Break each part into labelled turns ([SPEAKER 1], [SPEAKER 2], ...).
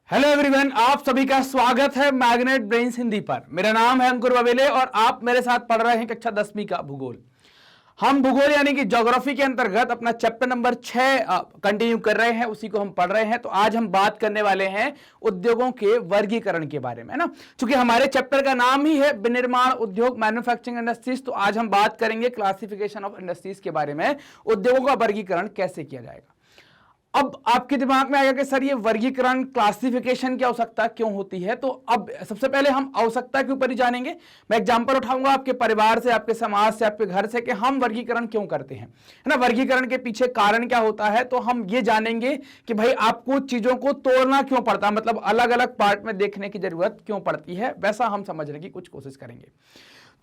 [SPEAKER 1] Hello everyone, आप सभी का स्वागत है मैग्नेट ब्रेन्स हिंदी पर। मेरा नाम है अंकुर ववेले और आप मेरे साथ पढ़ रहे हैं कक्षा 10वीं का भूगोल। हम भूगोल यानी कि ज्योग्राफी के अंतर्गत अपना चैप्टर नंबर 6 कंटिन्यू कर रहे हैं, उसी को हम पढ़ रहे हैं। तो आज हम बात करने वाले हैं उद्योगों के वर्गीकरण के बारे में, है ना। क्योंकि हमारे चैप्टर का नाम ही है विनिर्माण उद्योग, मैन्युफैक्चरिंग इंडस्ट्रीज। तो आज हम बात करेंगे क्लासिफिकेशन ऑफ इंडस्ट्रीज के बारे में, उद्योगों का वर्गीकरण कैसे किया जाएगा। अब आपके दिमाग में आएगा कि सर ये वर्गीकरण क्लासिफिकेशन की आवश्यकता क्यों होती है। तो अब सबसे पहले हम आवश्यकता के ऊपर ही जानेंगे। मैं एग्जांपल उठाऊंगा आपके परिवार से, आपके समाज से, आपके घर से कि हम वर्गीकरण क्यों करते हैं, है ना। वर्गीकरण के पीछे कारण क्या होता है, तो हम ये जानेंगे कि भाई आपको चीजों को तोड़ना क्यों पड़ता है, मतलब अलग अलग पार्ट में देखने की जरूरत क्यों पड़ती है, वैसा हम समझने की कुछ कोशिश करेंगे।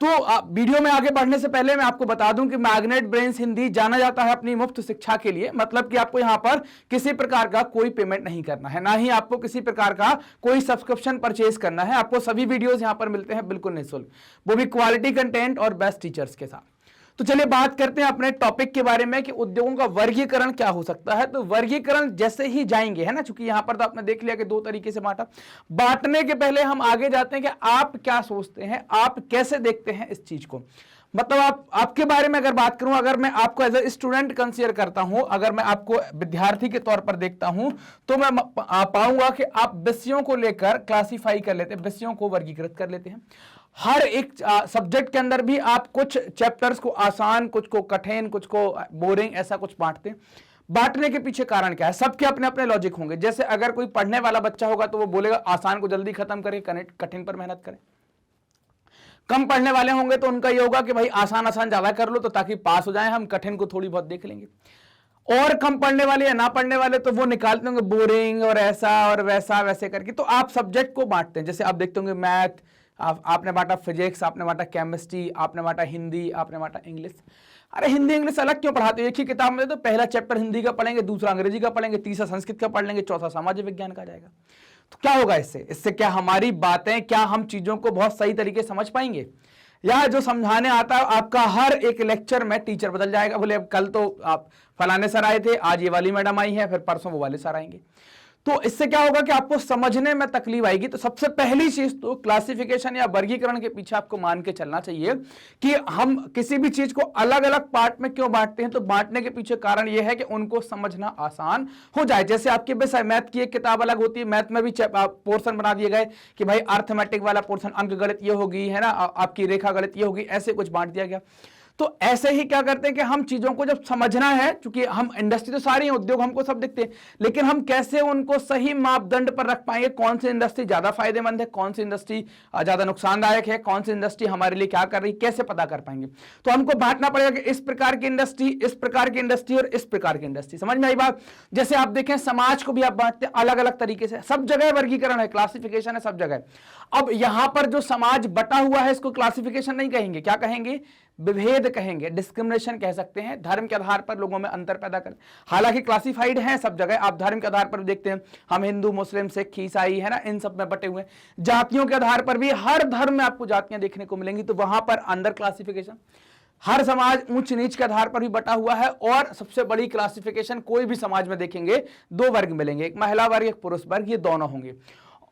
[SPEAKER 1] तो वीडियो में आगे बढ़ने से पहले मैं आपको बता दूं कि मैग्नेट ब्रेन्स हिंदी जाना जाता है अपनी मुफ्त शिक्षा के लिए। मतलब कि आपको यहां पर किसी प्रकार का कोई पेमेंट नहीं करना है, ना ही आपको किसी प्रकार का कोई सब्सक्रिप्शन परचेज करना है। आपको सभी वीडियोस यहां पर मिलते हैं बिल्कुल निःशुल्क, वो भी क्वालिटी कंटेंट और बेस्ट टीचर्स के साथ। तो चलिए बात करते हैं अपने टॉपिक के बारे में कि उद्योगों का वर्गीकरण क्या हो सकता है। तो वर्गीकरण जैसे ही जाएंगे, है ना, चूंकि यहां पर तो आपने देख लिया कि दो तरीके से बांटा। बांटने के पहले हम आगे जाते हैं कि आप क्या सोचते हैं, आप कैसे देखते हैं इस चीज को। मतलब आपके बारे में अगर बात करूं, अगर मैं आपको एज ए स्टूडेंट कंसीडर करता हूं, अगर मैं आपको विद्यार्थी के तौर पर देखता हूं, तो मैं पाऊंगा कि आप विषयों को लेकर क्लासिफाई कर लेते हैं, विषयों को वर्गीकृत कर लेते हैं। हर एक सब्जेक्ट के अंदर भी आप कुछ चैप्टर्स को आसान, कुछ को कठिन, कुछ को बोरिंग, ऐसा कुछ बांटते हैं। बांटने के पीछे कारण क्या है, सबके अपने अपने लॉजिक होंगे। जैसे अगर कोई पढ़ने वाला बच्चा होगा तो वो बोलेगा आसान को जल्दी खत्म करें, कठिन पर मेहनत करें। कम पढ़ने वाले होंगे तो उनका ये होगा कि भाई आसान आसान ज्यादा कर लो तो ताकि पास हो जाए, हम कठिन को थोड़ी बहुत देख लेंगे। और कम पढ़ने वाले या ना पढ़ने वाले तो वो निकालते होंगे बोरिंग और ऐसा और वैसा वैसे करके। तो आप सब्जेक्ट को बांटते हैं। जैसे आप देखते होंगे मैथ आपने बांटा, फिजिक्स आपने बांटा, केमिस्ट्री आपने बांटा, हिंदी आपने बांटा, इंग्लिश। अरे हिंदी इंग्लिश अलग क्यों पढ़ाते हो, एक ही किताब में। तो पहला चैप्टर हिंदी का पढ़ेंगे, दूसरा अंग्रेजी का पढ़ेंगे, तीसरा संस्कृत का पढ़ लेंगे, चौथा सामाजिक विज्ञान का जाएगा। तो क्या होगा इससे क्या हमारी बातें, क्या हम चीजों को बहुत सही तरीके से समझ पाएंगे, या जो समझाने आता है आपका हर एक लेक्चर में टीचर बदल जाएगा। बोले अब कल तो आप फलाने सर आए थे, आज ये वाली मैडम आई है, फिर परसों वो वाले सर आएंगे। तो इससे क्या होगा कि आपको समझने में तकलीफ आएगी। तो सबसे पहली चीज तो क्लासिफिकेशन या वर्गीकरण के पीछे आपको मान के चलना चाहिए कि हम किसी भी चीज को अलग अलग पार्ट में क्यों बांटते हैं। तो बांटने के पीछे कारण यह है कि उनको समझना आसान हो जाए। जैसे आपके विषय मैथ की एक किताब अलग होती है, मैथ में भी पोर्शन बना दिए गए कि भाई अर्थमेटिक वाला पोर्शन अंक गणित ये होगी, है ना, आपकी रेखा गणित ये होगी, ऐसे कुछ बांट दिया गया। तो ऐसे ही क्या करते हैं कि हम चीजों को जब समझना है, क्योंकि हम इंडस्ट्री तो सारी है, उद्योग हमको सब दिखते हैं, लेकिन हम कैसे उनको सही मापदंड पर रख पाएंगे, कौन सी इंडस्ट्री ज्यादा फायदेमंद है, कौन सी इंडस्ट्री ज्यादा नुकसानदायक है, कौन सी इंडस्ट्री हमारे लिए क्या कर रही है, कैसे पता कर पाएंगे। तो हमको बांटना पड़ेगा कि इस प्रकार की इंडस्ट्री, इस प्रकार की इंडस्ट्री और इस प्रकार की इंडस्ट्री। समझ में आई बात। जैसे आप देखें समाज को भी आप बांटते हैं अलग अलग तरीके से, सब जगह वर्गीकरण है, क्लासिफिकेशन है सब जगह। अब यहां पर जो समाज बटा हुआ है इसको क्लासिफिकेशन नहीं कहेंगे, क्या कहेंगे, विभेद कहेंगे, डिस्क्रिमिनेशन कह सकते हैं। धर्म के आधार पर लोगों में अंतर पैदा कर, हालांकि क्लासिफाइड है सब जगह। आप धर्म के आधार पर देखते हैं, हम हिंदू, मुस्लिम, सिख, ईसाई, है ना, इन सब में बटे हुए हैं। जातियों के आधार पर भी हर धर्म में आपको जातियां देखने को मिलेंगी, तो वहां पर अंदर क्लासिफिकेशन। हर समाज ऊंच नीच के आधार पर भी बटा हुआ है। और सबसे बड़ी क्लासिफिकेशन कोई भी समाज में देखेंगे, दो वर्ग मिलेंगे, एक महिला वर्ग, एक पुरुष वर्ग, ये दोनों होंगे।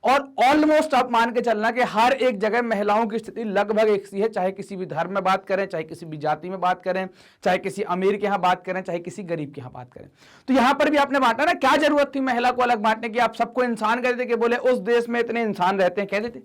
[SPEAKER 1] और ऑलमोस्ट आप मान के चलना कि हर एक जगह महिलाओं की स्थिति लगभग एक सी है, चाहे किसी भी धर्म में बात करें, चाहे किसी भी जाति में बात करें, चाहे किसी अमीर के यहां बात करें, चाहे किसी गरीब के यहां बात करें। तो यहां पर भी आपने बांटा ना, क्या जरूरत थी महिला को अलग बांटने की। आप सबको इंसान कहते थे कि बोले उस देश में इतने इंसान रहते हैं, कहते थे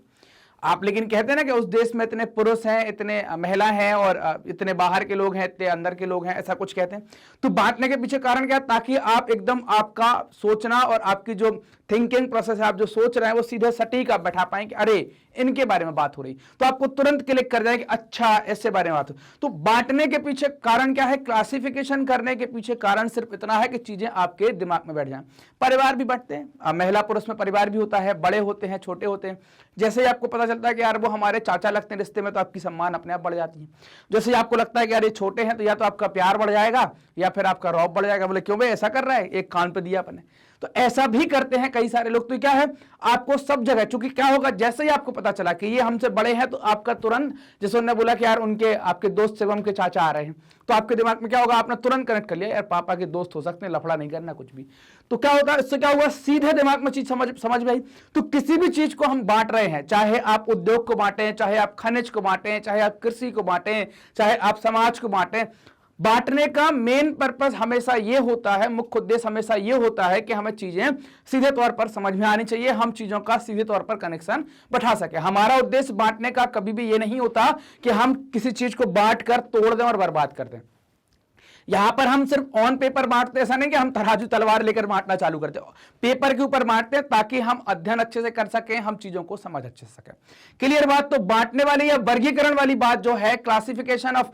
[SPEAKER 1] आप, लेकिन कहते हैं ना कि उस देश में इतने पुरुष हैं, इतने महिला हैं, और इतने बाहर के लोग हैं, इतने अंदर के लोग हैं, ऐसा कुछ कहते हैं। तो बांटने के पीछे कारण क्या, ताकि आप एकदम आपका सोचना और आपकी जो थिंकिंग प्रोसेस है, आप जो सोच रहे हैं वो सीधे सटीक आप बैठा पाएंगे। अरे इनके बारे में बात हो रही, तो आपको तुरंत क्लिक कर जाए कि अच्छा ऐसे बारे में बात हो। तो बांटने के पीछे कारण क्या है, क्लासिफिकेशन करने के पीछे कारण सिर्फ इतना है कि चीजें आपके दिमाग में बैठ जाएं। परिवार भी बांटते हैं, महिला पुरुष में परिवार भी होता है, बड़े होते हैं, छोटे होते हैं। जैसे ही आपको पता चलता है कि यार वो हमारे चाचा लगते हैं रिश्ते में, तो आपकी सम्मान अपने आप बढ़ जाती है। जैसे ही आपको लगता है कि यार ये छोटे हैं, तो या तो आपका प्यार बढ़ जाएगा या फिर आपका रौब बढ़ जाएगा। बोले क्यों भाई ऐसा कर रहा है, एक कान पे दिया अपने। तो ऐसा भी करते हैं कई सारे लोग। तो क्या है, आपको सब जगह, चूंकि क्या होगा, जैसे ही आपको पता चला कि ये हमसे बड़े हैं तो आपका तुरंत, जैसे उन्होंने बोला कि यार उनके आपके दोस्त से उनके चाचा आ रहे हैं, तो आपके दिमाग में क्या होगा, आपने तुरंत कनेक्ट कर लिया यार पापा के दोस्त हो सकते हैं, लफड़ा नहीं करना कुछ भी। तो क्या होगा, इससे क्या हुआ, सीधे दिमाग में चीज समझ में आई। तो किसी भी चीज को हम बांट रहे हैं, चाहे आप उद्योग को बांटें, चाहे आप खनिज को बांटें, चाहे आप कृषि को बांटें, चाहे आप समाज को बांटें, बांटने का मेन पर्पस हमेशा यह होता है, मुख्य उद्देश्य हमेशा यह होता है कि हमें चीजें सीधे तौर पर समझ में आनी चाहिए, हम चीजों का सीधे तौर पर कनेक्शन बैठा सके। हमारा उद्देश्य बांटने का कभी भी यह नहीं होता कि हम किसी चीज को बांट कर तोड़ दें और बर्बाद कर दें। यहां पर हम सिर्फ ऑन पेपर बांटते, ऐसा नहीं कि हम तराजू तलवार लेकर बांटना चालू करते, पेपर के ऊपर बांटते हैं ताकि हम अध्ययन अच्छे से कर सकें, हम चीजों को समझ अच्छे से सकें। क्लियर बात। तो बांटने वाली या वर्गीकरण वाली बात जो है, क्लासिफिकेशन ऑफ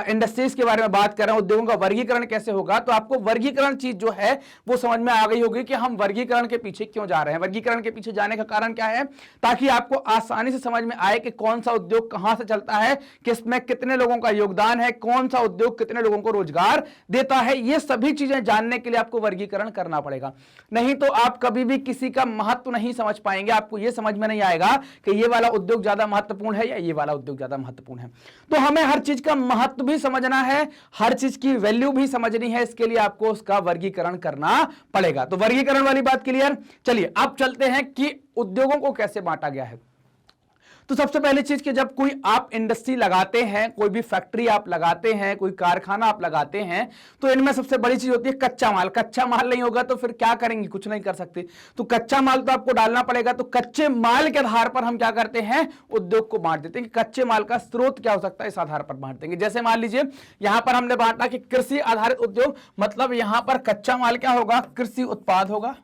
[SPEAKER 1] इंडस्ट्रीज के बारे में बात कर रहे हैं, उद्योगों का वर्गीकरण कैसे होगा, तो आपको वर्गीकरण चीज जो है वो समझ में आ गई होगी कि हम वर्गीकरण के पीछे क्यों जा रहे हैं। वर्गीकरण के पीछे जाने का कारण क्या है, ताकि आपको आसानी से समझ में आए कि कौन सा उद्योग कहां से चलता है, किसमें कितने लोगों का योगदान है, कौन सा उद्योग कितने लोगों को रोजगार देता है। ये सभी चीजें जानने के लिए आपको वर्गीकरण करना पड़ेगा, नहीं तो आप कभी भी किसी का महत्व नहीं समझ पाएंगे। आपको यह समझ में नहीं आएगा कि ये वाला उद्योग ज्यादा महत्वपूर्ण है या ये वाला उद्योग ज्यादा महत्वपूर्ण है। तो हमें हर चीज का महत्व भी समझना है, हर चीज की वैल्यू भी समझनी है, इसके लिए आपको उसका वर्गीकरण करना पड़ेगा। तो वर्गीकरण वाली बात क्लियर। चलिए अब चलते हैं कि उद्योगों को कैसे बांटा गया है। तो सबसे पहली चीज कि जब कोई आप इंडस्ट्री लगाते हैं, कोई भी फैक्ट्री आप लगाते हैं, कोई कारखाना आप लगाते हैं, तो इनमें सबसे बड़ी चीज होती है कच्चा माल। कच्चा माल नहीं होगा तो फिर क्या करेंगे, कुछ नहीं कर सकते। तो कच्चा माल तो आपको डालना पड़ेगा। तो कच्चे माल के आधार पर हम क्या करते हैं, उद्योग को बांट देते हैं कि कच्चे माल का स्रोत क्या हो सकता है, इस आधार पर बांट देंगे। जैसे मान लीजिए यहां पर हमने बांटा कि कृषि आधारित उद्योग, मतलब यहां पर कच्चा माल क्या होगा, कृषि उत्पाद होगा।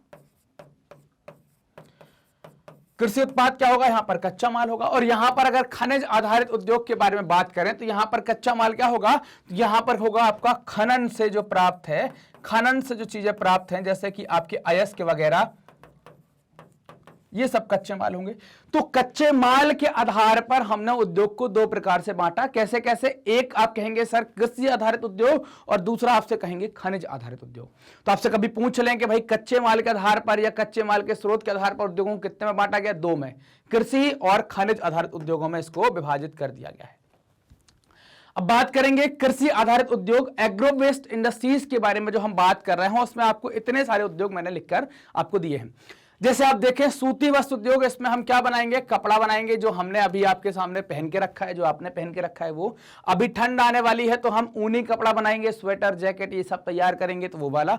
[SPEAKER 1] कृषि उत्पाद क्या होगा, यहां पर कच्चा माल होगा। और यहां पर अगर खनिज आधारित उद्योग के बारे में बात करें तो यहां पर कच्चा माल क्या होगा, तो यहां पर होगा आपका खनन से जो प्राप्त है, खनन से जो चीजें प्राप्त हैं, जैसे कि आपके अयस्क वगैरह, ये सब कच्चे माल होंगे। तो कच्चे माल के आधार पर हमने उद्योग को दो प्रकार से बांटा। कैसे कैसे, एक आप कहेंगे सर कृषि आधारित उद्योग, और दूसरा आपसे कहेंगे खनिज आधारित उद्योग। तो आपसे कभी पूछ लें कि भाई कच्चे माल के आधार पर या कच्चे माल के स्रोत के आधार पर उद्योगों को कितने में बांटा गया, दो में, कृषि और खनिज आधारित उद्योगों में इसको विभाजित कर दिया गया है। अब बात करेंगे कृषि आधारित उद्योग, एग्रो वेस्ट इंडस्ट्रीज के बारे में जो हम बात कर रहे हैं, उसमें आपको इतने सारे उद्योग मैंने लिखकर आपको दिए हैं। जैसे आप देखें सूती वस्त्र उद्योग, इसमें हम क्या बनाएंगे, कपड़ा बनाएंगे, जो हमने अभी आपके सामने पहन के रखा है, जो आपने पहन के रखा है वो। अभी ठंड आने वाली है तो हम ऊनी कपड़ा बनाएंगे, स्वेटर जैकेट ये सब तैयार करेंगे, तो वो वाला।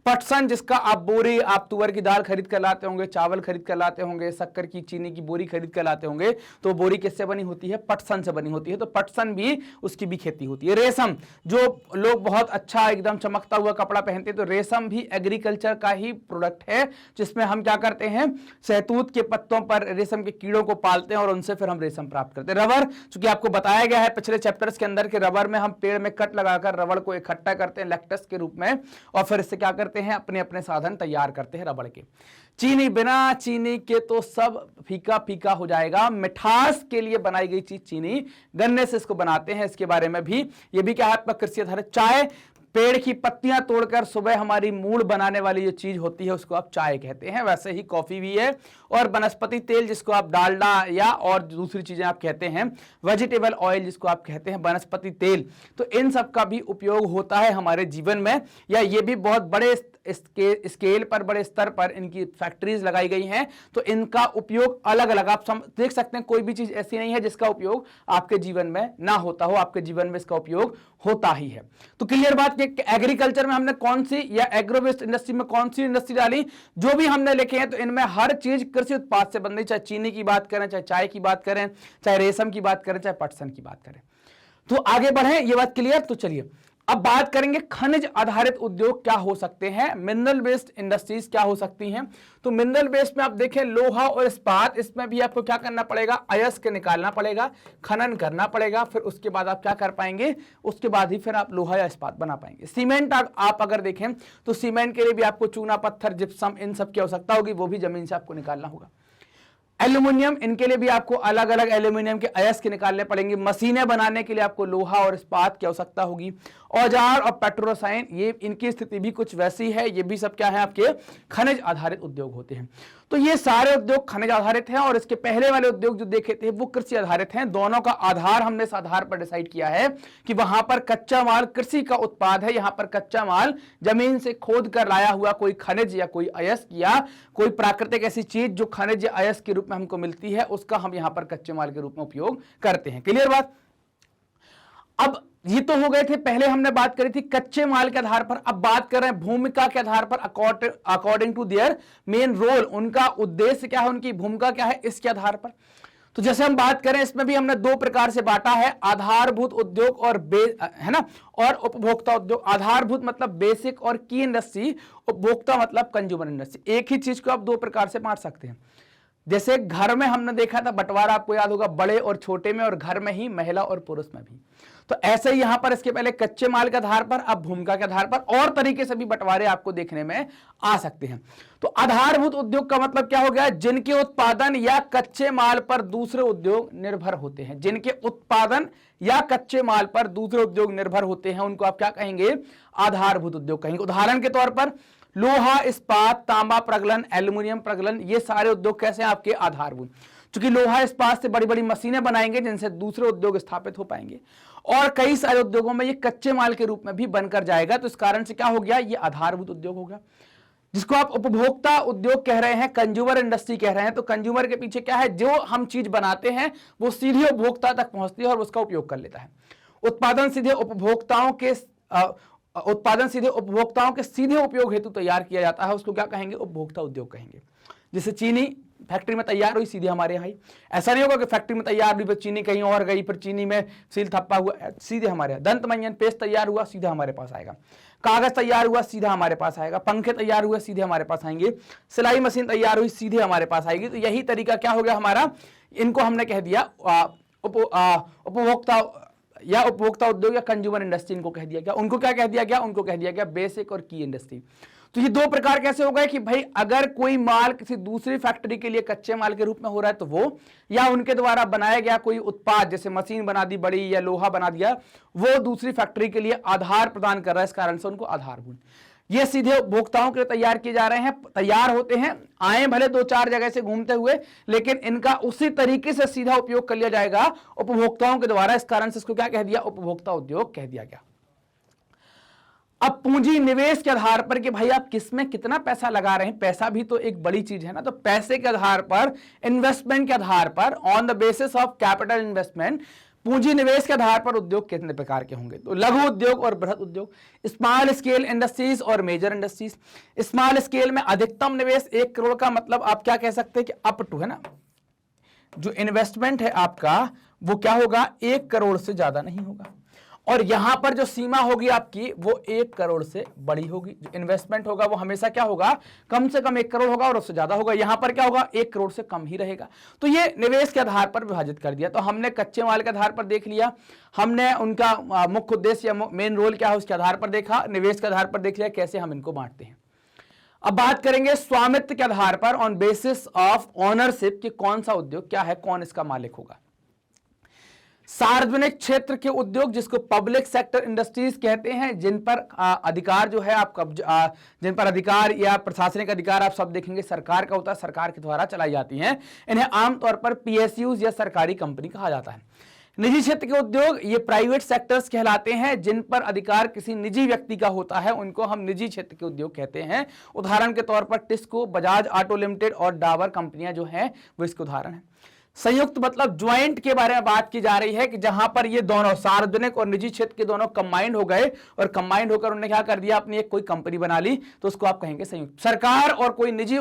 [SPEAKER 1] पटसन, जिसका आप बोरी, आप तुअर की दाल खरीद कर लाते होंगे, चावल खरीद कर लाते होंगे, शक्कर की चीनी की बोरी खरीद कर लाते होंगे, तो बोरी किससे बनी होती है, पटसन से बनी होती है। तो पटसन भी, उसकी भी खेती होती है। रेशम, जो लोग बहुत अच्छा एकदम चमकता हुआ कपड़ा पहनते हैं, तो रेशम भी एग्रीकल्चर का ही प्रोडक्ट है, जिसमें हम क्या करते हैं, शहतूत के पत्तों पर रेशम के कीड़ों को पालते हैं और उनसे फिर हम रेशम प्राप्त करते हैं। रबर, चूंकि आपको बताया गया है पिछले चैप्टर्स के अंदर कि रबर में हम पेड़ में कट लगाकर रबर को इकट्ठा करते हैं लैक्टस के रूप में, और फिर इससे क्या करते हैं, अपने अपने साधन तैयार करते हैं रबर के। चीनी, बिना चीनी के तो सब फीका फीका हो जाएगा। मिठास के लिए बनाई गई चीज चीनी, गन्ने से इसको बनाते हैं, इसके बारे में भी, ये भी क्या है आपका कृषि आधारित। चाय, पेड़ की पत्तियां तोड़कर सुबह हमारी मूड़ बनाने वाली जो चीज होती है उसको आप चाय कहते हैं। वैसे ही कॉफी भी है। और वनस्पति तेल, जिसको आप डालडा या और दूसरी चीजें आप कहते हैं, वेजिटेबल ऑयल जिसको आप कहते हैं वनस्पति तेल, तो इन सब का भी उपयोग होता है हमारे जीवन में। या ये भी बहुत बड़े स्केल पर, बड़े स्तर पर इनकी फैक्ट्रीज लगाई गई हैं, तो इनका उपयोग अलग अलग आप देख सकते हैं। कोई भी चीज ऐसी नहीं है जिसका उपयोग आपके जीवन में ना होता हो, आपके जीवन में इसका उपयोग होता ही है। तो क्लियर बात कि एग्रीकल्चर में हमने कौन सी, या एग्रो वेस्ट इंडस्ट्री में कौन सी इंडस्ट्री डाली, जो भी हमने लिखे हैं, तो इनमें हर चीज कृषि उत्पाद से बन रही, चाहे चीनी की बात करें, चाहे चाय की बात करें, चाहे रेशम की बात करें, चाहे पटसन की बात करें। तो आगे बढ़े, ये बात क्लियर। तो चलिए अब बात करेंगे खनिज आधारित उद्योग क्या हो सकते हैं, मिनरल बेस्ड इंडस्ट्रीज क्या हो सकती हैं। तो मिनरल बेस्ड में आप देखें लोहा और इस्पात, इसमें भी आपको क्या करना पड़ेगा, अयस्क निकालना पड़ेगा, खनन करना पड़ेगा, फिर उसके बाद आप क्या कर पाएंगे, उसके बाद ही फिर आप लोहा या इस्पात बना पाएंगे। सीमेंट आप अगर देखें तो सीमेंट के लिए भी आपको चूना, पत्थर, जिप्सम, इन सब की आवश्यकता होगी, वो भी जमीन से आपको निकालना होगा। एल्यूमिनियम, इनके लिए भी आपको अलग अलग एल्यूमिनियम के अयस्क निकालने पड़ेंगे। मशीनें बनाने के लिए आपको लोहा और इस्पात की आवश्यकता होगी। औजार और पेट्रो रसायन, ये इनकी स्थिति भी कुछ वैसी है, ये भी सब क्या है आपके खनिज आधारित उद्योग होते हैं। तो ये सारे उद्योग खनिज आधारित हैं और इसके पहले वाले उद्योग जो देखे थे वो कृषि आधारित हैं। दोनों का आधार हमने इस आधार पर डिसाइड किया है कि वहां पर कच्चा माल कृषि का उत्पाद है, यहां पर कच्चा माल जमीन से खोद कर लाया हुआ कोई खनिज या कोई अयस्क या कोई प्राकृतिक ऐसी चीज जो खनिज या अयस्क के रूप में हमको मिलती है, उसका हम यहां पर कच्चे माल के रूप में उपयोग करते हैं। क्लियर बात? अब ये तो हो गए थे, पहले हमने बात करी थी कच्चे माल के आधार पर। अब बात कर रहे हैं भूमिका के आधार पर, according to their main role, उनका उद्देश्य क्या है, उनकी भूमिका क्या है, इसके आधार पर। तो जैसे हम बात करें इसमें भी हमने दो प्रकार से बांटा है, आधारभूत उद्योग और है ना, और उपभोक्ता उद्योग। आधारभूत मतलब बेसिक और की इंडस्ट्री, उपभोक्ता मतलब कंज्यूमर इंडस्ट्री। एक ही चीज को आप दो प्रकार से बांट सकते हैं। जैसे घर में हमने देखा था बंटवारा, आपको याद होगा, बड़े और छोटे में, और घर में ही महिला और पुरुष में भी। तो ऐसे ही यहां पर इसके पहले कच्चे माल के आधार पर, अब भूमिका के आधार पर, और तरीके से भी बंटवारे आपको देखने में आ सकते हैं। तो आधारभूत उद्योग का मतलब क्या हो गया, जिनके उत्पादन या कच्चे माल पर दूसरे उद्योग निर्भर होते हैं। जिनके उत्पादन या कच्चे माल पर दूसरे उद्योग निर्भर होते हैं, उनको आप क्या कहेंगे, आधारभूत उद्योग कहेंगे। उदाहरण के तौर पर लोहा, इस्पात, तांबा प्रगलन, एल्यूमिनियम प्रगलन, ये सारे उद्योग कैसे हैं आपके आधारभूत। क्योंकि लोहा इस्पात से बड़ी बड़ी मशीनें बनाएंगे जिनसे दूसरे उद्योग स्थापित हो पाएंगे, और कई सारे उद्योगों में ये कच्चे माल के रूप में भी बनकर जाएगा। तो इस कारण से क्या हो गया, ये आधारभूत उद्योग हो गया। जिसको आप उपभोक्ता उद्योग कह रहे हैं, कंज्यूमर इंडस्ट्री कह रहे हैं। तो कंज्यूमर के पीछे क्या है, जो हम चीज बनाते हैं वो सीधे उपभोक्ता तक पहुंचती है और उसका उपयोग कर लेता है। उत्पादन सीधे उपभोक्ताओं के सीधे उपयोग हेतु तैयार किया जाता है, उसको क्या कहेंगे, उपभोक्ता उद्योग कहेंगे। जैसे चीनी फैक्ट्री में तैयार हुई, सीधे हमारे यहाँ आई। ऐसा नहीं होगा कि फैक्ट्री में तैयार हुई फिर चीनी कहीं और गई, फिर चीनी में सील थप्पा हुआ, सीधे हमारे यहाँ। दंत मंजन पेस्ट तैयार हुआ, सीधा हमारे पास आएगा। कागज तैयार हुआ, सीधा हमारे पास आएगा। पंखे तैयार हुए, सीधे हमारे पास आएंगे। सिलाई मशीन तैयार हुई, सीधे हमारे पास आएगी। तो यही तरीका क्या हो गया हमारा, इनको हमने कह दिया उपभोक्ता या उपभोक्ता उद्योग या कंज्यूमर इंडस्ट्री, इनको कह दिया गया। उनको क्या कह दिया गया, उनको कह दिया गया बेसिक और की इंडस्ट्री। तो ये दो प्रकार कैसे हो गए कि भाई अगर कोई माल किसी दूसरी फैक्ट्री के लिए कच्चे माल के रूप में हो रहा है तो वो, या उनके द्वारा बनाया गया कोई उत्पाद जैसे मशीन बना दी बड़ी या लोहा बना दिया, वो दूसरी फैक्ट्री के लिए आधार प्रदान कर रहा है, इस कारण से उनको आधारभूत। ये सीधे उपभोक्ताओं के लिए तैयार किए जा रहे हैं, तैयार होते हैं, आए भले दो चार जगह से घूमते हुए, लेकिन इनका उसी तरीके से सीधा उपयोग कर लिया जाएगा उपभोक्ताओं के द्वारा। इस कारण से इसको क्या कह दिया, उपभोक्ता उद्योग कह दिया गया। अब पूंजी निवेश के आधार पर कि भाई आप किसमें कितना पैसा लगा रहे हैं, पैसा भी तो एक बड़ी चीज है ना। तो पैसे के आधार पर, इन्वेस्टमेंट के आधार पर, on the basis of capital investment, पूंजी निवेश के आधार पर उद्योग कितने प्रकार के होंगे। तो लघु उद्योग और बृहद उद्योग, स्मॉल स्केल इंडस्ट्रीज और मेजर इंडस्ट्रीज। स्मॉल स्केल में अधिकतम निवेश 1 करोड़ का मतलब आप क्या कह सकते हैं कि अप टू, है ना, जो इन्वेस्टमेंट है आपका वो क्या होगा, 1 करोड़ से ज्यादा नहीं होगा। और यहां पर जो सीमा होगी आपकी वो 1 करोड़ से बड़ी होगी। जो इन्वेस्टमेंट होगा वो हमेशा क्या होगा, कम से कम 1 करोड़ होगा और उससे ज्यादा होगा। यहां पर क्या होगा, 1 करोड़ से कम ही रहेगा। तो ये निवेश के आधार पर विभाजित कर दिया। तो हमने कच्चे माल के आधार पर देख लिया, हमने उनका मुख्य उद्देश्य या मेन रोल क्या है उसके आधार पर देखा, निवेश के आधार पर देख लिया कैसे हम इनको बांटते हैं। अब बात करेंगे स्वामित्व के आधार पर, ऑन बेसिस ऑफ ऑनरशिप, कि कौन सा उद्योग क्या है, कौन इसका मालिक होगा। सार्वजनिक क्षेत्र के उद्योग जिसको पब्लिक सेक्टर इंडस्ट्रीज कहते हैं, जिन पर अधिकार जो है आप जिन पर अधिकार या प्रशासनिक अधिकार आप सब देखेंगे सरकार का होता है, सरकार के द्वारा चलाई जाती हैं। इन्हें आमतौर पर पीएसयूज या सरकारी कंपनी कहा जाता है। निजी क्षेत्र के उद्योग ये प्राइवेट सेक्टर्स कहलाते हैं, जिन पर अधिकार किसी निजी व्यक्ति का होता है, उनको हम निजी क्षेत्र के उद्योग कहते हैं। उदाहरण के तौर पर टिस्को, बजाज ऑटो लिमिटेड और डाबर कंपनियां जो हैं वो इसके उदाहरण हैं। संयुक्त मतलब ज्वाइंट के बारे में बात की जा रही है कि जहां पर ये दोनों सार्वजनिक और निजी क्षेत्र के दोनों कंबाइंड हो गए और कंबाइंड होकर उन्होंने क्या कर दिया, अपनी एक कोई कंपनी बना ली, तो उसको आप कहेंगे संयुक्त। सरकार और कोई निजी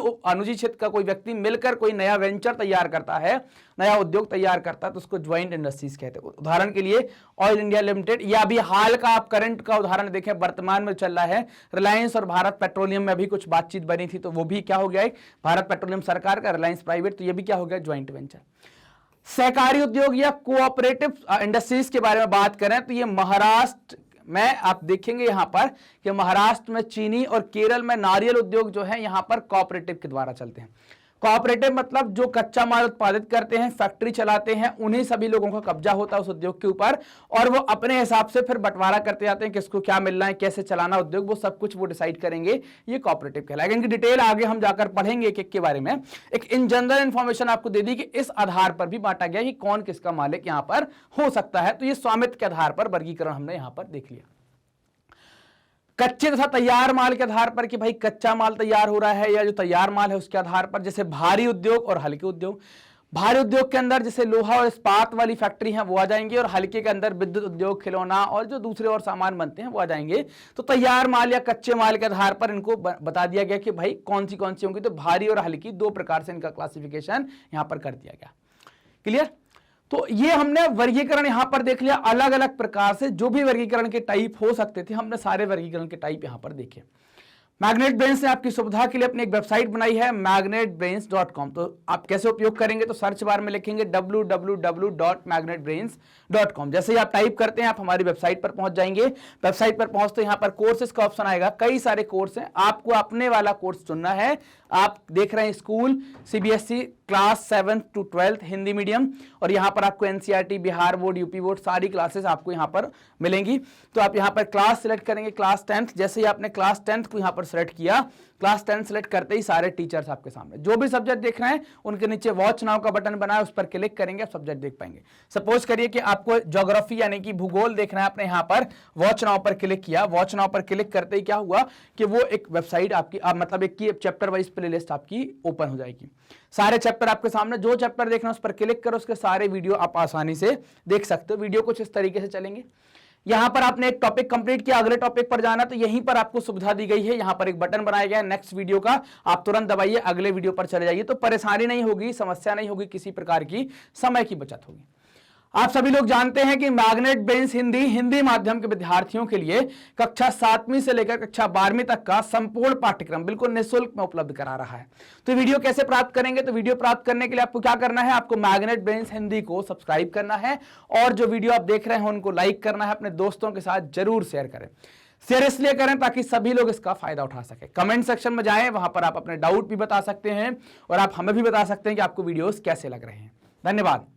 [SPEAKER 1] क्षेत्र का कोई व्यक्ति मिलकर कोई नया वेंचर तैयार करता है, नया उद्योग तैयार करता है, तो उसको ज्वाइंट इंडस्ट्रीज कहते हैं। उदाहरण के लिए ऑयल इंडिया लिमिटेड, या अभी हाल का आप करंट का उदाहरण देखें, वर्तमान में चल रहा है रिलायंस और भारत पेट्रोलियम में अभी कुछ बातचीत बनी थी, तो वो भी क्या हो गया, भारत पेट्रोलियम सरकार का, रिलायंस प्राइवेट, तो ये भी क्या हो गया, ज्वाइंट वेंचर। सहकारी उद्योग या कोऑपरेटिव इंडस्ट्रीज के बारे में बात करें तो ये महाराष्ट्र में आप देखेंगे यहां पर कि महाराष्ट्र में चीनी और केरल में नारियल उद्योग जो है यहां पर कोऑपरेटिव के द्वारा चलते हैं। कोऑपरेटिव मतलब जो कच्चा माल उत्पादित करते हैं, फैक्ट्री चलाते हैं, उन्हीं सभी लोगों का कब्जा होता है उस उद्योग के ऊपर, और वो अपने हिसाब से फिर बंटवारा करते जाते हैं, किसको क्या मिलना है, कैसे चलाना उद्योग, वो सब कुछ वो डिसाइड करेंगे। ये कोऑपरेटिव कहलाएगा। इनकी डिटेल आगे हम जाकर पढ़ेंगे एक एक के बारे में। एक इन जनरल इंफॉर्मेशन आपको दे दी कि इस आधार पर भी बांटा गया कि कौन किसका मालिक यहां पर हो सकता है। तो ये स्वामित्व के आधार पर वर्गीकरण हमने यहां पर देख लिया। कच्चे तथा तैयार माल के आधार पर कि भाई कच्चा माल तैयार हो रहा है या जो तैयार माल है उसके आधार पर, जैसे भारी उद्योग और हल्के उद्योग। भारी उद्योग के अंदर जैसे लोहा और इस्पात वाली फैक्ट्री हैं वो आ जाएंगे, और हल्के के अंदर विद्युत उद्योग, खिलौना और जो दूसरे और सामान बनते हैं वो आ जाएंगे। तो तैयार माल या कच्चे माल के आधार पर इनको बता दिया गया कि भाई कौन सी होंगी। तो भारी और हल्की दो प्रकार से इनका क्लासिफिकेशन यहां पर कर दिया गया। क्लियर? तो ये हमने वर्गीकरण यहां पर देख लिया, अलग अलग प्रकार से जो भी वर्गीकरण के टाइप हो सकते थे हमने सारे वर्गीकरण के टाइप यहां पर देखे। मैग्नेट ब्रेन्स ने आपकी सुविधा के लिए अपनी एक वेबसाइट बनाई है magnetbrains.com। तो आप कैसे उपयोग करेंगे, तो सर्च बार में लिखेंगे www.magnetbrains.com। जैसे ही आप टाइप करते हैं आप हमारी वेबसाइट पर पहुंच जाएंगे। वेबसाइट पर पहुंचते यहाँ पर कोर्सेज का ऑप्शन आएगा, कई सारे कोर्स हैं, आपको अपने वाला कोर्स चुनना है। आप देख रहे हैं school CBSE class 7 to 12 Hindi medium, और यहाँ पर आपको NCERT, Bihar board, UP board सारी क्लासेस आपको यहाँ पर मिलेंगी। तो आप यहाँ पर क्लास सिलेक्ट करेंगे, क्लास 10th। जैसे ही आपने क्लास 10th को यहाँ पर सिलेक्ट किया, क्लास 10 सिलेक्ट करते ही सारे टीचर्स आपके सामने, जो भी सब्जेक्ट देख रहे हैं उनके नीचे वॉच नाउ का बटन बना है, उस पर क्लिक करेंगे आप सब्जेक्ट देख पाएंगे। सपोज करिए कि आपको ज्योग्राफी यानी कि भूगोल देखना है, आपने यहाँ पर वॉच नाउ पर क्लिक किया। वॉच नाउ पर क्लिक करते ही क्या हुआ कि वो एक वेबसाइट आपकी मतलब एक चैप्टर वाइज प्लेलिस्ट आपकी ओपन हो जाएगी। सारे चैप्टर आपके सामने, जो चैप्टर देखना है उस पर क्लिक करो, उसके सारे वीडियो आप आसानी से देख सकते हो। वीडियो कुछ इस तरीके से चलेंगे। यहां पर आपने एक टॉपिक कंप्लीट किया, अगले टॉपिक पर जाना, तो यहीं पर आपको सुविधा दी गई है। यहां पर एक बटन बनाया गया है नेक्स्ट वीडियो का, आप तुरंत दबाइए, अगले वीडियो पर चले जाइए। तो परेशानी नहीं होगी, समस्या नहीं होगी, किसी प्रकार की समय की बचत होगी। आप सभी लोग जानते हैं कि मैग्नेट ब्रेन्स हिंदी माध्यम के विद्यार्थियों के लिए कक्षा 7वीं से लेकर कक्षा 12वीं तक का संपूर्ण पाठ्यक्रम बिल्कुल निःशुल्क में उपलब्ध करा रहा है। तो वीडियो कैसे प्राप्त करेंगे, तो वीडियो प्राप्त करने के लिए आपको क्या करना है, आपको मैग्नेट ब्रेन्स हिंदी को सब्सक्राइब करना है, और जो वीडियो आप देख रहे हैं उनको लाइक करना है, अपने दोस्तों के साथ जरूर शेयर करें। शेयर इसलिए करें ताकि सभी लोग इसका फायदा उठा सके। कमेंट सेक्शन में जाएं, वहां पर आप अपने डाउट भी बता सकते हैं और आप हमें भी बता सकते हैं कि आपको वीडियोस कैसे लग रहे हैं। धन्यवाद।